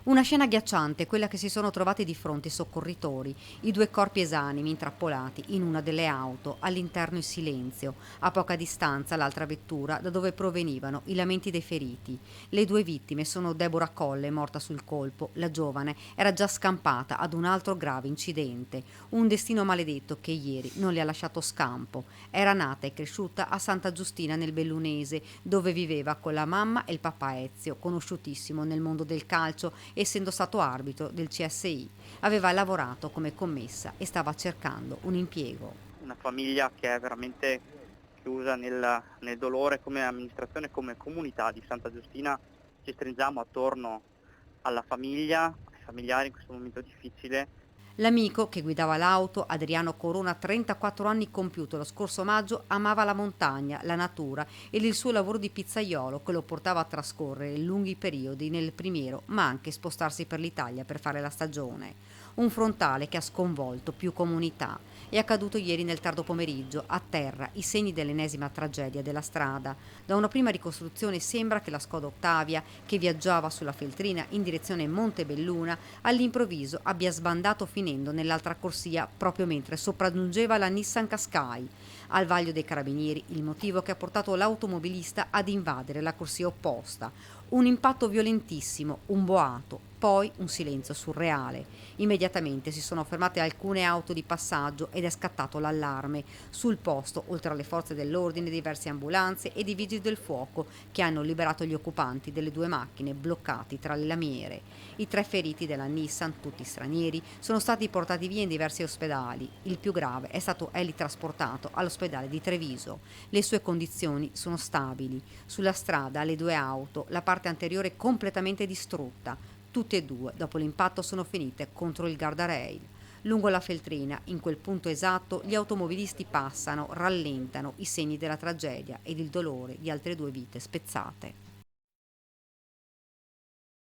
Una scena agghiacciante, quella che si sono trovati di fronte i soccorritori, i due corpi esanimi intrappolati in una delle auto, all'interno il silenzio, a poca distanza l'altra vettura da dove provenivano i lamenti dei feriti. Le due vittime sono Deborah Colle, morta sul colpo, la giovane era già scampata ad un altro grave incidente, un destino maledetto che ieri non le ha lasciato scampo. Era nata e cresciuta a Santa Giustina nel Bellunese, dove viveva con la mamma e il papà Ezio, conosciutissimo nel mondo del calcio essendo stato arbitro del CSI. Aveva lavorato come commessa e stava cercando un impiego. Una famiglia che è veramente chiusa nel dolore. Come amministrazione, come comunità di Santa Giustina ci stringiamo attorno alla famiglia, ai familiari in questo momento difficile. L'amico che guidava l'auto, Adriano Corona, 34 anni compiuto lo scorso maggio, amava la montagna, la natura ed il suo lavoro di pizzaiolo che lo portava a trascorrere lunghi periodi nel primiero, ma anche spostarsi per l'Italia per fare la stagione. Un frontale che ha sconvolto più comunità. È accaduto ieri nel tardo pomeriggio, a terra, i segni dell'ennesima tragedia della strada. Da una prima ricostruzione sembra che la Skoda Ottavia, che viaggiava sulla Feltrina in direzione Montebelluna, all'improvviso abbia sbandato finendo nell'altra corsia proprio mentre sopraggiungeva la Nissan Qashqai. Al vaglio dei carabinieri il motivo che ha portato l'automobilista ad invadere la corsia opposta. Un impatto violentissimo, un boato, poi un silenzio surreale. Immediatamente si sono fermate alcune auto di passaggio ed è scattato l'allarme. Sul posto, oltre alle forze dell'ordine, diverse ambulanze e i vigili del fuoco che hanno liberato gli occupanti delle due macchine bloccati tra le lamiere. I tre feriti della Nissan, tutti stranieri, sono stati portati via in diversi ospedali. Il più grave è stato trasportato all'ospedale di Treviso. Le sue condizioni sono stabili. Sulla strada le due auto, la parte anteriore completamente distrutta. Tutte e due, dopo l'impatto, sono finite contro il guardrail. Lungo la Feltrina, in quel punto esatto, gli automobilisti passano, rallentano i segni della tragedia ed il dolore di altre due vite spezzate.